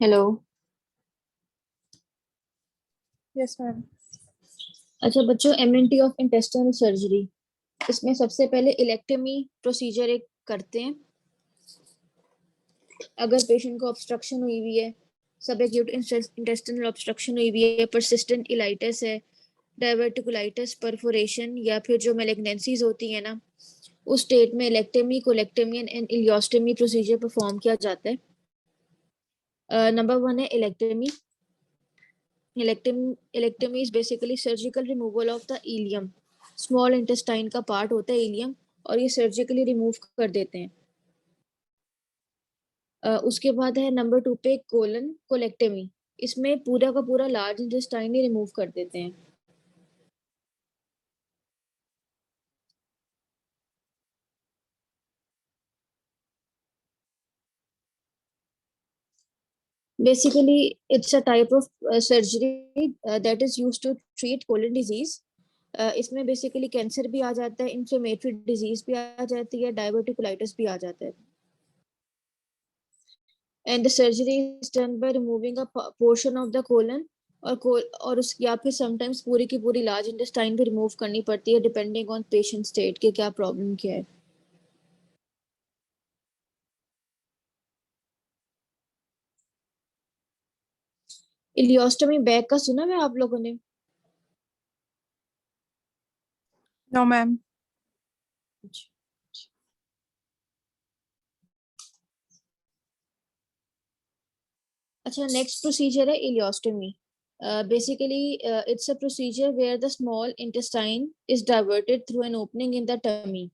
Hello. Yes ma'am. अच्छा बच्चों, MNT of intestinal surgery, इसमें सबसे पहले इलेक्टमी प्रोसीजर एक करते हैं। अगर पेशेंट को ऑब्स्ट्रक्शन हुई हुई है, सब एक्यूट इंटेस्टिनल ऑब्स्ट्रक्शन हुई हुई है, परसिस्टेंट इलाइटिस है, डाइवर्टिकुलाइटिस, परफोरेशन या फिर जो मेलिग्नेंसीज होती है ना, उस स्टेट में ileectomy, colectomy and ileostomy procedure perform किया जाता है। नंबर वन है ileectomy. Ileectomy is basically surgical removal of the ileum. Small intestine का पार्ट होता है इलियम, और ये सर्जिकली रिमूव कर देते हैं। उसके बाद है नंबर टू पे कोलन कोलेक्टमी। इसमें पूरा का पूरा लार्ज इंटेस्टाइन ही रिमूव कर देते हैं। Basically it's a type of surgery that is used to treat colon disease. इसमें बेसिकली कैंसर भी आ जाता है, इन्फ्लेमेटरी डिजीज भी आ जाती है, डायवर्टिकुलाइटिस भी आ जाता है। And the surgery is done by removing a portion of the colon, और उस या फिर समटाइम्स पूरी की पूरी लार्ज इंटेस्टाइन भी रिमूव करनी पड़ती है, डिपेंडिंग ऑन पेशेंट स्टेट के क्या प्रॉब्लम क्या है। इलियोस्टोमी बैग का सुना है आप लोगों ने? No ma'am. अच्छा, नेक्स्ट प्रोसीजर है ileostomy. Basically it's a procedure where the small intestine is diverted through an opening in the tummy.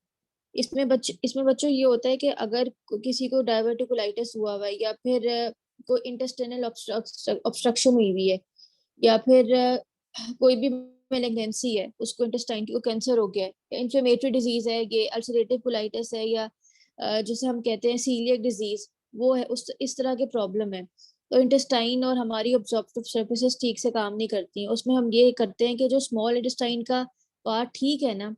इसमें बच्चों ये होता है कि अगर किसी को डाइवर्टिकुलाइटिस हुआ हुआ है, या फिर कोई इंटेस्टाइनल ऑब्स्ट्रक्शन हुई हुई है, या फिर कोई भी मेलिग्नेंसी है, उसको इंटेस्टाइन को कैंसर हो गया है, या इन्फ्लेमेटरी डिजीज है, ये अल्सरेटिव कोलाइटिस है, या जिसे हम कहते हैं सीलियक डिजीज, वो है, उस इस तरह के प्रॉब्लम है। तो इंटेस्टाइन और हमारी ऑब्जॉर्प्टिव सर्फेसेस ठीक से काम नहीं करती हैं, उसमें हम ये करते हैं कि जो स्मॉल इंटेस्टाइन का पार्ट ठीक है ना,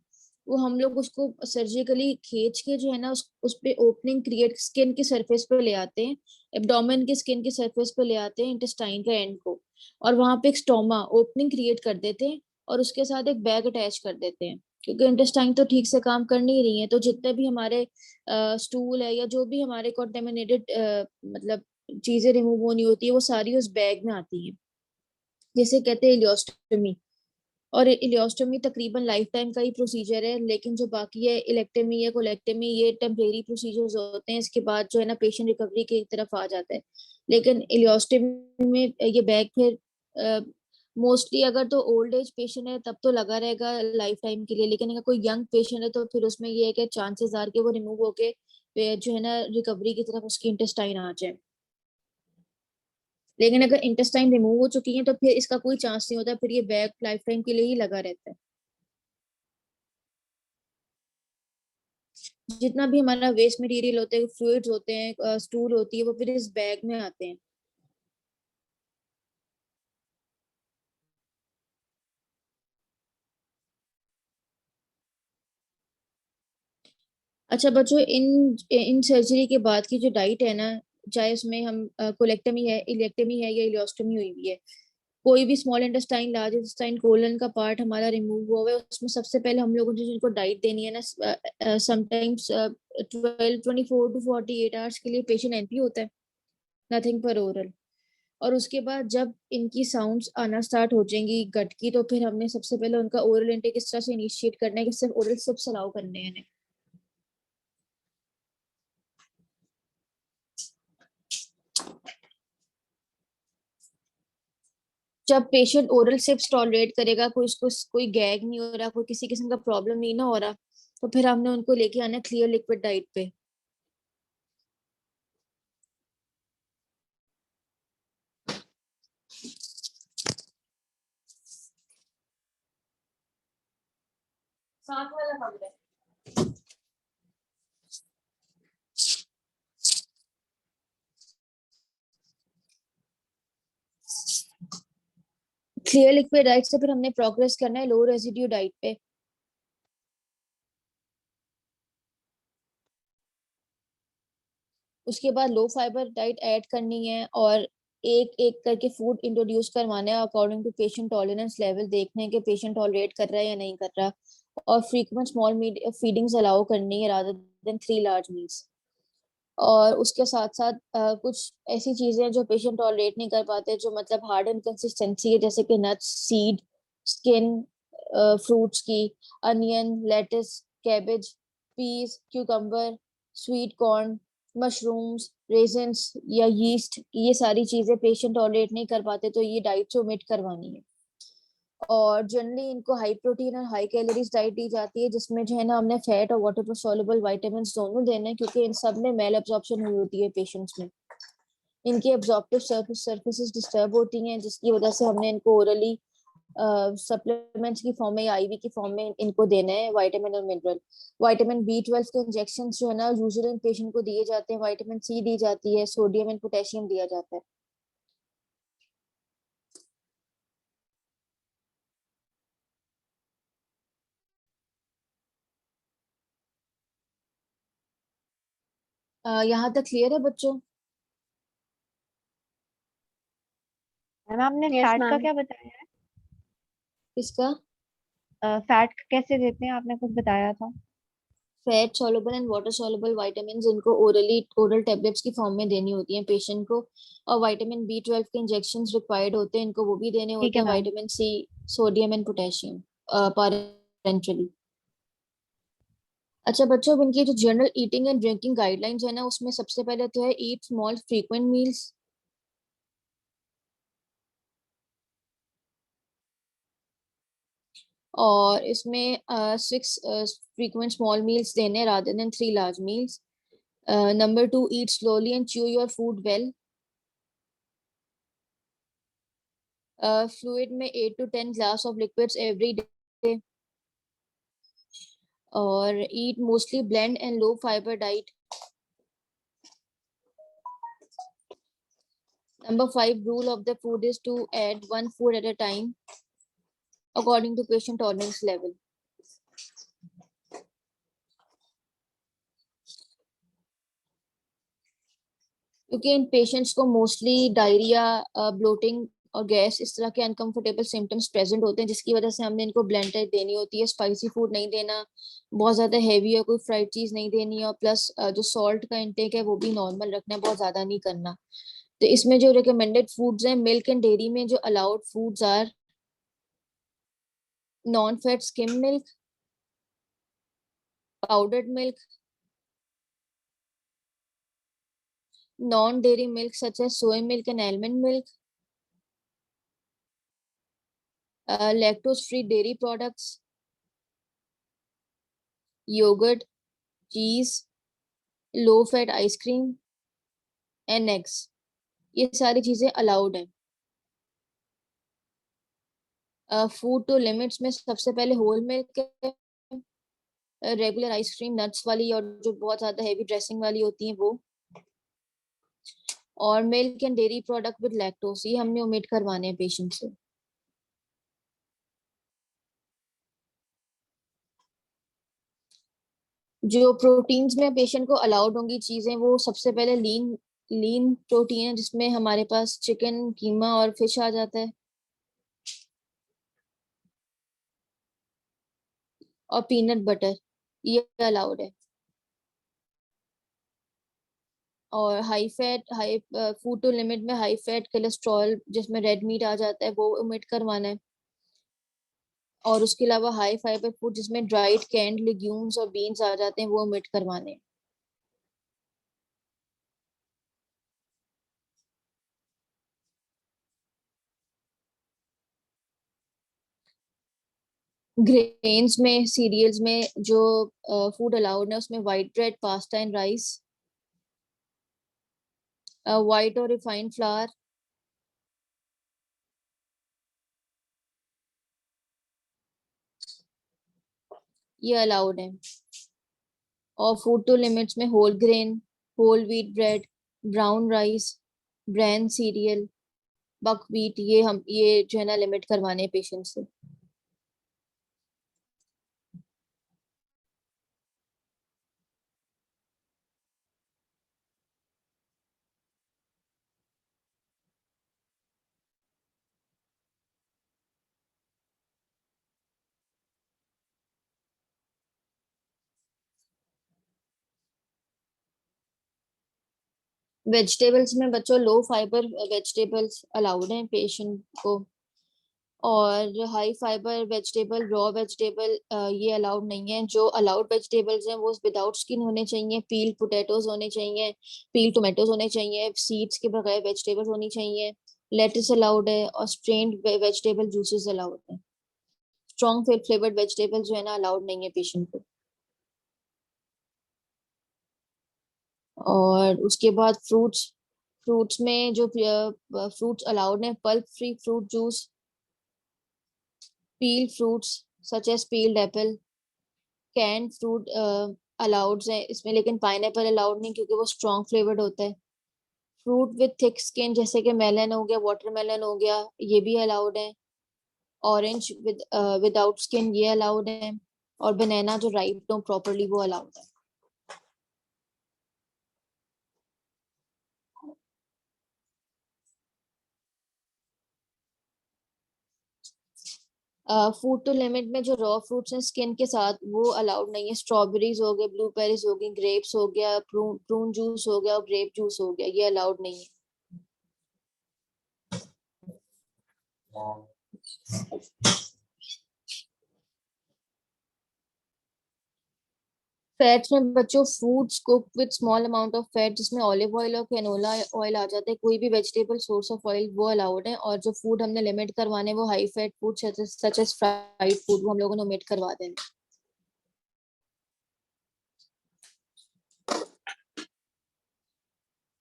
वो हम लोग उसको सर्जिकली खींच के जो है ना, उस पे ओपनिंग क्रिएट स्किन की सरफेस पे ले आते हैं, एब्डोमेन की स्किन की सरफेस पे ले आते हैं इंटेस्टाइन का एंड को, और वहां पे एक स्टोमा ओपनिंग क्रिएट कर देते हैं, और उसके साथ एक बैग अटैच कर देते हैं। क्योंकि इंटेस्टाइन तो ठीक से काम कर नहीं रही है, तो जितने भी हमारे स्टूल है या जो भी हमारे कॉन्टेमिनेटेड मतलब चीजें रिमूव होनी होती है, वो सारी उस बैग में आती है, जिसे कहते हैं इलियोस्टोमी। और इलियोस्टोमी तकरीबन लाइफ टाइम का ही प्रोसीजर है, लेकिन जो बाकी है इलेक्टेमी या कोलेक्टेमी, ये टेम्परेरी प्रोसीजर्स होते हैं, इसके बाद जो है ना पेशेंट रिकवरी की तरफ आ जाता है। लेकिन इलियोस्टोमी में ये बैग फिर मोस्टली अगर तो ओल्ड एज पेशेंट है तब तो लगा रहेगा लाइफ टाइम के लिए, लेकिन अगर कोई यंग पेशेंट है तो फिर उसमें ये है कि चांसेस आर के वो रिमूव होके जो है ना रिकवरी की तरफ उसकी इंटेस्टाइन आ जाए। लेकिन अगर इंटेस्टाइन रिमूव हो चुकी है तो फिर इसका कोई चांस नहीं होता, फिर ये बैग लाइफ टाइम के लिए ही लगा रहता है। जितना भी हमारा वेस्ट मटेरियल होते हैं, फ्लूइड्स होते हैं, स्टूल होती है, वो फिर इस बैग में आते हैं। अच्छा बच्चों, इन इन सर्जरी के बाद की जो डाइट है ना, चाहे उसमें हम कोलेक्टमी है, इलेक्टमी है या इलियोस्टमी हुई हुई है, कोई भी small intestine, large intestine, colon का पार्ट हमारा रिमूव हुआ हुआ है, उसमें सबसे पहले हम लोगों ने जिनको डाइट देनी है ना, समटाइम्स 12 24 to 48 आवर्स के लिए पेशेंट एनपी होता है, नथिंग पर ओरल। और उसके बाद जब इनकी साउंड्स आना स्टार्ट हो जाएंगी गट की, तो फिर हमने सबसे पहले उनका ओरल इनटेक इस तरह से इनिशिएट करना है कि सिर्फ ओरल सिप्स अलाउ करने हैं इन्हें। जब पेशेंट ओरल सिप्स टॉलरेट करेगा, कोई उसको कोई गैग नहीं हो रहा, कोई किसी किस्म का प्रॉब्लम नहीं ना हो रहा, तो फिर हमने उनको लेके आना क्लियर लिक्विड डाइट पे। साथ वाला कमरा है। क्लियर लिक्विड डाइट से फिर हमने प्रोग्रेस करना है लो रेजिड्यू डाइट पे। उसके बाद लो फाइबर डाइट ऐड करनी है, और एक एक करके फूड इंट्रोड्यूस करवाना है according to patient tolerance level, देखने के पेशेंट टॉलरेट कर रहा है या नहीं कर रहा, और फ्रीक्वेंट स्मॉल फीडिंग्स अलाउ करनी है रादर देन 3 लार्ज मील्स। और उसके साथ साथ कुछ ऐसी चीजें जो पेशेंट टॉलरेट नहीं कर पाते, जो मतलब हार्ड एंड कंसिस्टेंसी है, जैसे कि नट्स, सीड, स्किन, फ्रूट्स की, onion, lettuce, cabbage, peas, cucumber, sweet corn, mushrooms, raisins या यीस्ट, ये सारी चीजें पेशेंट टॉलरेट नहीं कर पाते, तो ये डाइट से ओमिट करवानी है। और जनरली इनको हाई प्रोटीन और हाई कैलोरीज डाइट दी जाती है, जिसमें जो है ना हमने फैट और वाटर सॉल्युबल विटामिन दोनों देने हैं, क्योंकि इन सब में मेल एब्जॉर्प्शन हुई होती है पेशेंट्स में। इनकी एब्जॉर्प्टिव सर्फेसिस डिस्टर्ब होती हैं, जिसकी वजह से हमने इनको ओरली सप्लीमेंट्स की फॉर्म में या आईवी की फॉर्म में इनको देना है विटामिन और मिनरल। विटामिन B12 के इंजेक्शन जो है ना यूजुअली पेशेंट को दिए जाते हैं, विटामिन C दी जाती है, सोडियम एंड पोटेशियम दिया जाता है। यहाँ तक क्लियर है बच्चों? मैम आपने यस फैट का मैम। क्या बताया इसका है? फैट कैसे देते हैं, आपने कुछ बताया था। Fat soluble and water soluble vitamin इनको ओरल टेबलेट्स की फॉर्म में देनी होती हैं पेशेंट को। और विटामिन B12 के इंजेक्शंस रिक्वायर्ड होते हैं, इनको वो भी देने ठीक होते है हैं, ma'am. Vitamin C, sodium and potassium parenterally. अच्छा बच्चों, अब इनकी जो general eating and drinking guidelines है ना, उसमें सबसे पहले तो है ईट स्मॉल फ्रीक्वेंट मील्स। और इसमें 6 फ्रीक्वेंट स्मॉल मील्स देने rather than 3 large meals. Number 2, eat slowly and chew your food well. Fluid में 8 to 10 glass of liquids every day. और eat mostly bland and low fibre diet. Number 5, rule of the food is to add one food at a time according to patient tolerance level. क्योंकि इन patients को mostly diarrhoea, bloating और gas, इस तरह के uncomfortable symptoms present होते हैं, जिसकी वजह से हमने इनको ब्लेंडेड देनी होती है। स्पाइसी फूड नहीं देना, बहुत ज्यादा हैवी और कोई फ्राइड चीज नहीं देनी, और प्लस जो सॉल्ट का इंटेक है वो भी नॉर्मल रखना है, बहुत ज्यादा नहीं करना। तो इसमें जो रिकमेंडेड फूड्स हैं मिल्क एंड डेयरी में, जो allowed foods are non fat skim milk, powdered milk, non-dairy milk such as soy milk and almond milk, lactose-free dairy products, yogurt, cheese, low-fat ice cream and eggs, ये सारी चीजें allowed है। Food to limits में सबसे पहले whole milk, regular ice cream, nuts वाली, और जो बहुत ज्यादा हेवी ड्रेसिंग वाली होती हैं वो, और milk and dairy product with lactose, ये हमने ओमिट करवाने हैं पेशेंट से। जो प्रोटीन्स में पेशेंट को अलाउड होंगी चीजें, वो सबसे पहले लीन लीन प्रोटीन है, जिसमें हमारे पास चिकन, कीमा और फिश आ जाता है, और पीनट बटर, ये अलाउड है। और high fat, high food to limit में हाई फैट कोलेस्ट्रॉल, जिसमें रेड मीट आ जाता है, वो ओमिट करवाना है। और उसके अलावा हाई फाइबर फूड, जिसमें ड्राइड कैंड लेग्यूम्स और बीन्स आ जाते हैं, वो ओमिट करवाने हैं। ग्रेन्स में, सीरियल्स में जो फूड अलाउड है, उसमें white bread, pasta and rice, white और रिफाइंड फ्लावर, ये अलाउड है। और फूड टू लिमिट्स में whole grain, whole wheat bread, brown rice, bran cereal, buckwheat, ये जो है ना लिमिट करवाने पेशेंट से। वेजिटेबल्स में बच्चों लो फाइबर वेजिटेबल्स अलाउड हैं पेशेंट को, और high fibre vegetable, raw vegetable ये अलाउड नहीं है। जो अलाउड वेजिटेबल्स हैं वो विदाउट स्किन होने चाहिए, पील पोटैटोज होने चाहिए, पील टोमेटोज होने चाहिए, सीड्स के बगैर वेजिटेबल्स होनी चाहिए, लेट्स अलाउड है, और स्ट्रेन्ड वेजिटेबल जूसेस अलाउड है। स्ट्रॉन्ग फ्लेवर्ड वेजिटेबल जो है ना अलाउड नहीं है पेशेंट को। और उसके बाद फ्रूट्स, फ्रूट्स में जो फ्रूट्स अलाउड है, pulp free fruit juice, peel fruits such as peeled apple, can fruit allowed है इसमें, लेकिन पाइनएप्पल अलाउड नहीं क्योंकि वो स्ट्रॉन्ग फ्लेवर्ड होता है। फ्रूट विथ थिक स्किन जैसे कि मेलन हो गया, वाटरमेलन हो गया, ये भी अलाउड है। ऑरेंज विदाउट स्किन ये अलाउड है, और बनाना जो राइप हो प्रॉपरली वो अलाउड है। फूड टू लिमिट में जो रॉ फ्रूट्स हैं स्किन के साथ वो अलाउड नहीं है। स्ट्रॉबेरीज हो गए, ब्लूबेरीज हो गई, ग्रेप्स हो गया, प्रून जूस हो गया और ग्रेप जूस हो गया, ये अलाउड नहीं है। फैट्स में बच्चों foods cook with small amount of fat, जिसमें ऑलिव ऑयल और कैनोला ऑयल आ जाता है, कोई भी वेजिटेबल सोर्स ऑफ ऑयल वो अलाउड है। और जो फूड हमने लिमिट करवाने वो high fat food such as fried food वो हम लोगों ने ओमिट करवा देना।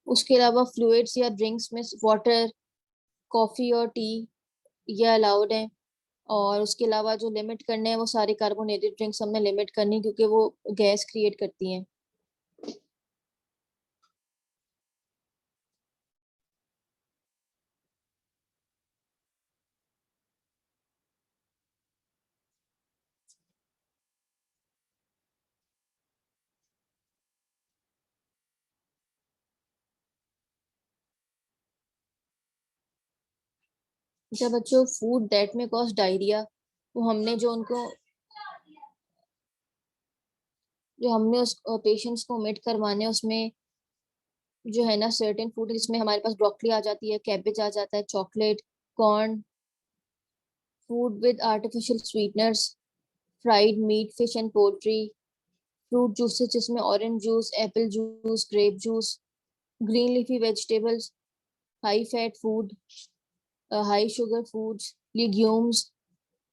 उसके अलावा फ्लूइड्स या ड्रिंक्स में वाटर, कॉफी और टी ये अलाउड है। और उसके अलावा जो लिमिट करने हैं वो सारी कार्बोनेटेड ड्रिंक्स हमने लिमिट करनी क्योंकि वो गैस क्रिएट करती हैं। जब बच्चों फूड दैट में कॉज डायरिया, तो हमने जो हमने उस पेशेंट्स को ओमिट करवाने उसमें जो है ना सर्टेन फूड, जिसमें हमारे पास ब्रोकली आ जाती है, कैबेज आ जाता है, chocolate, corn, food with artificial sweeteners, fried meat, fish and poultry, fruit juices जिसमें orange juice, apple juice, grape juice, green leafy vegetables, high fat food, high sugar foods, legumes,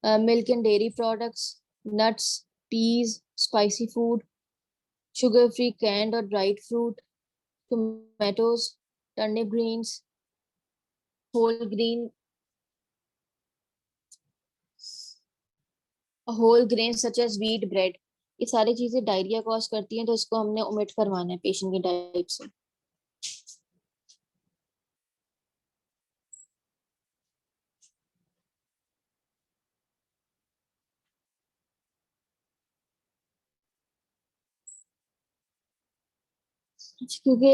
milk and dairy products, nuts, peas, spicy food, sugar free canned or dried fruit, tomatoes, turnip greens, whole grain such as wheat bread, ये सारी चीजें diarrhoea cause करती हैं, तो इसको हमने omit करवाना है पेशेंट की डाइट से। क्योंकि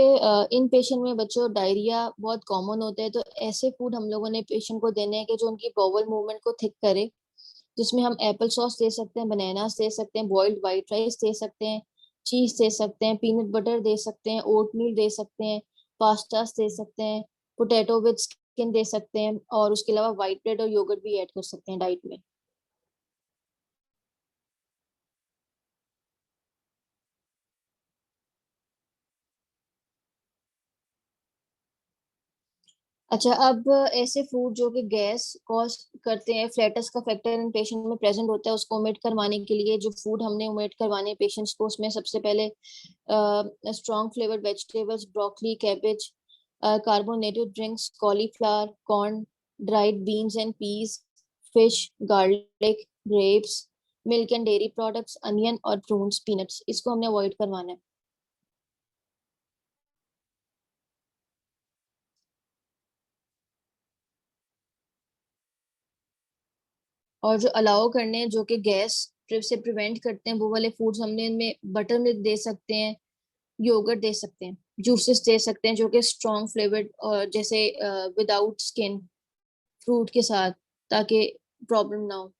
इन पेशेंट में बच्चों डायरिया बहुत कॉमन होता है, तो ऐसे फूड हम लोगों ने पेशेंट को देने हैं कि जो उनकी बॉवल मूवमेंट को थिक करे, जिसमें हम एप्पल सॉस दे सकते हैं, बनानास दे सकते हैं, बॉइल्ड व्हाइट राइस दे सकते हैं, चीज दे सकते हैं, पीनट बटर दे सकते हैं, ओटमील दे सकते हैं, पास्तास दे सकते हैं, पोटैटो विद स्किन दे सकते हैं, और उसके अलावा व्हाइट ब्रेड और योगर्ट भी ऐड कर सकते हैं डाइट में। अच्छा, अब ऐसे फूड जो कि गैस कॉज करते हैं, फ्लैटस का फैक्टर इन पेशेंट में प्रेजेंट होता है, उसको ओमिट करवाने के लिए जो फूड हमने ओमिट करवाने पेशेंट्स को, उसमें सबसे पहले strong flavoured vegetables, broccoli, cabbage, carbonated drinks, cauliflower, corn, dried beans and peas, fish, garlic, grapes, milk and dairy products, onion और prunes, peanuts, इसको हमने अवॉइड करवाना है। और जो अलाउ करने हैं जो कि गैस से प्रिवेंट करते हैं वो वाले फूड्स हमने इनमें बटर मिल्क दे सकते हैं, योगर्ट दे सकते हैं, जूसेस दे सकते हैं जो कि स्ट्रॉन्ग फ्लेवर्ड और जैसे विदाउट स्किन फ्रूट के साथ, ताकि प्रॉब्लम ना हो।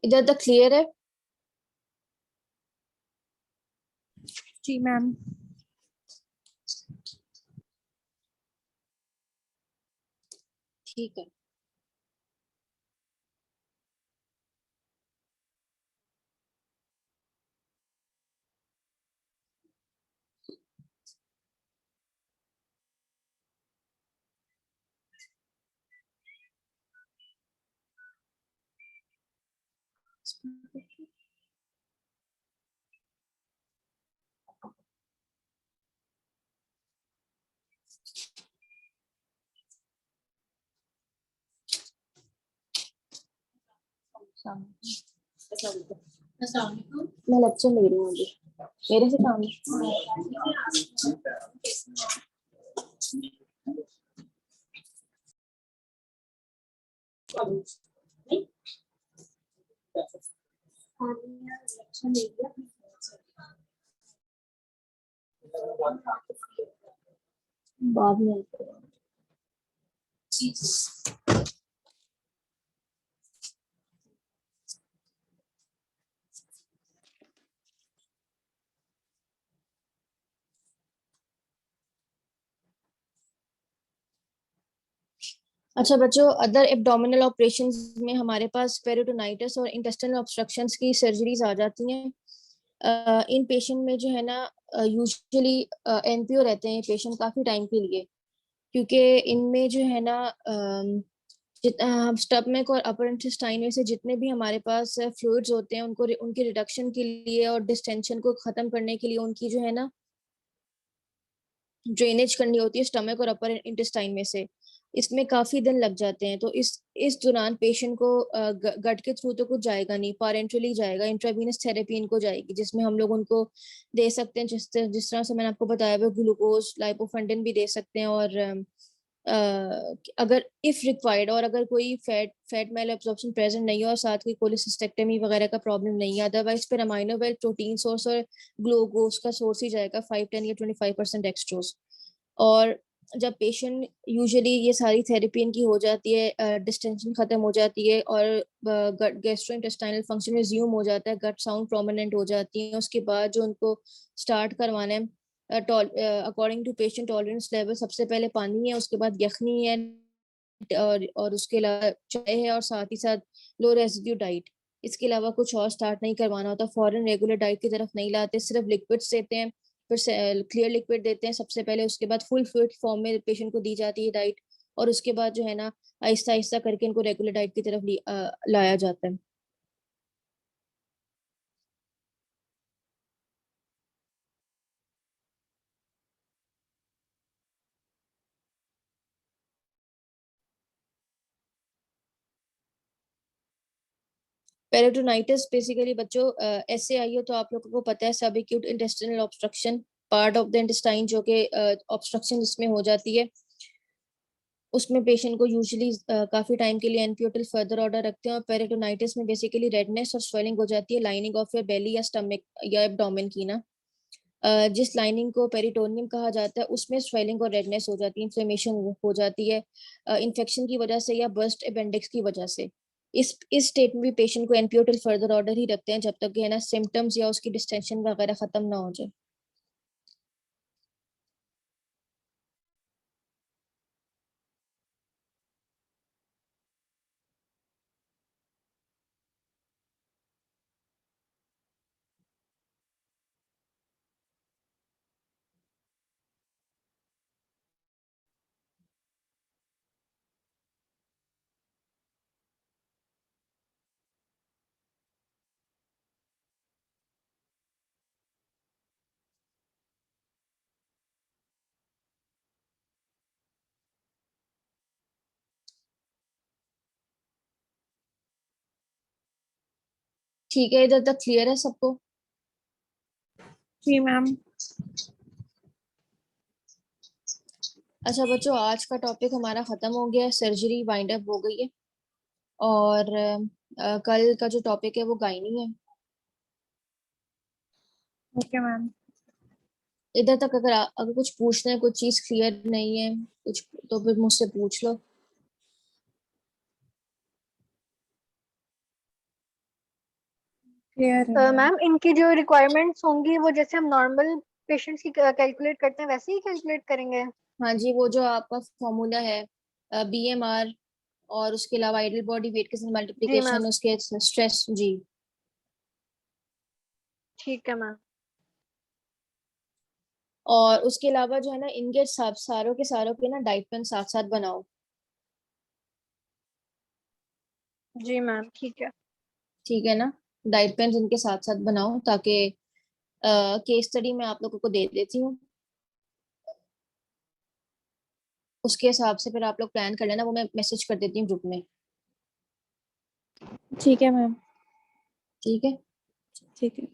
इधर तक क्लियर है? जी मैम। ठीक है। मैं लेक्चर ले रही हूँ अभी, मेरे से काम बाद में आते हैं। अच्छा बच्चों, अदर एब्डोमिनल ऑपरेशंस में हमारे पास पेरिटोनाइटिस और इंटेस्टाइनल ऑब्स्ट्रक्शंस की सर्जरीज आ जाती हैं। इन पेशेंट में जो है ना, यूजुअली एनपीओ रहते हैं पेशेंट काफी टाइम के लिए, क्योंकि इनमें जो है ना स्टमक और अपर इंटेस्टाइन में से जितने भी हमारे पास फ्लूइड्स होते हैं उनको उनके रिडक्शन के लिए और डिस्टेंशन को खत्म करने के लिए उनकी जो है ना ड्रेनेज करनी होती है स्टमक और अपर इंटेस्टाइन में से। इसमें काफी दिन लग जाते हैं, तो इस दौरान पेशेंट को गट के थ्रू तो कुछ जाएगा नहीं, पारेंट्रली जाएगा, इंट्रावीनस थेरेपी इनको जाएगी, जिसमें हम लोग उनको दे सकते हैं जिस तरह से मैंने आपको बताया वो ग्लूकोज लाइपोफेंटिन भी दे सकते हैं। और अगर इफ रिक्वायर्ड और अगर कोई फैट मेल एब्जॉर्प्शन प्रेजेंट नहीं हो और साथ कोई कोलिसिस्टेक्टमी वगैरह का प्रॉब्लम नहीं है, अदरवाइज फिर अमाइनो वेल प्रोटीन सोर्स और ग्लूकोज का सोर्स ही जाएगा 5, 10 या 25% एक्स्ट्रोस। और जब पेशेंट यूजुअली ये सारी थेरेपी इनकी हो जाती है, डिस्टेंशन खत्म हो जाती है और गैस्ट्रोइंटेस्टाइनल फंक्शन रिज्यूम हो जाता है, गट साउंड प्रोमिनेंट हो जाती है, उसके बाद जो उनको स्टार्ट करवाना है according to patient tolerance level, सबसे पहले पानी है, उसके बाद यखनी है, और उसके अलावा चाय है, और साथ ही साथ लो रेजिड्यू डाइट। इसके अलावा कुछ और स्टार्ट नहीं करवाना होता, फॉरेन रेगुलर डाइट की तरफ नहीं लाते, सिर्फ लिक्विड्स देते हैं, फिर क्लियर लिक्विड देते हैं सबसे पहले, उसके बाद फुल फ्लूइड फॉर्म में पेशेंट को दी जाती है डाइट, और उसके बाद जो है ना आहिस्ता आहिस्ता करके इनको रेगुलर डाइट की तरफ लाया जाता है। पेरिटोनाइटिस बेसिकली बच्चों ऐसे आई हो तो आप लोगों को पता है, सब acute intestinal obstruction, part of the intestine जो कि ऑब्स्ट्रक्शन इसमें हो जाती है, उसमें पेशेंट को यूजुअली काफी टाइम के लिए एनपीओटल फर्दर ऑर्डर रखते हैं। और पेरिटोनाइटिस में बेसिकली रेडनेस और स्वेलिंग हो जाती है लाइनिंग ऑफ योर बेली या स्टमक या एब्डोमेन की ना। जिस लाइनिंग को पेरिटोनियम कहा जाता है उसमें स्वेलिंग और रेडनेस हो जाती है, इन्फ्लेमेशन हो जाती है इन्फेक्शन की वजह से या बर्स्ट अपेंडिक्स की वजह से। इस स्टेट में भी पेशेंट को एनपीओटल फर्दर ऑर्डर ही रखते हैं जब तक कि है ना सिम्टम्स या उसकी डिस्टेंशन वगैरह खत्म ना हो जाए। ठीक है, इधर तक क्लियर है सबको? जी मैम। अच्छा बच्चों, आज का टॉपिक हमारा खत्म हो गया है, सर्जरी वाइंड अप हो गई है, और कल का जो टॉपिक है वो गायनी है। Okay ma'am. इधर तक अगर अगर कुछ पूछना है, कुछ चीज क्लियर नहीं है कुछ, तो फिर मुझसे पूछ लो। क्लियर है मैम इनकी जो रिक्वायरमेंट्स होंगी वो जैसे हम नॉर्मल पेशेंट्स की कैलकुलेट करते हैं वैसे ही कैलकुलेट करेंगे? हाँ जी, वो जो आपका फॉर्मूला है BMR, और उसके अलावा आइडल बॉडी वेट के साथ जी मैम, मल्टीप्लिकेशन, उसके स्ट्रेस जी। ठीक है मैम। और उसके अलावा जो है ना, इनके सारों के ना डाइट प्लान साथ साथ बनाओ। जी मैम, ठीक है। ठीक है ना, डाइट प्लान इनके साथ साथ बनाओ, ताकि केस स्टडी मैं आप लोगों को दे देती हूँ, उसके हिसाब से फिर आप लोग प्लान कर लेना, वो मैं मैसेज कर देती हूँ ग्रुप में। ठीक है मैम। ठीक है। ठीक है।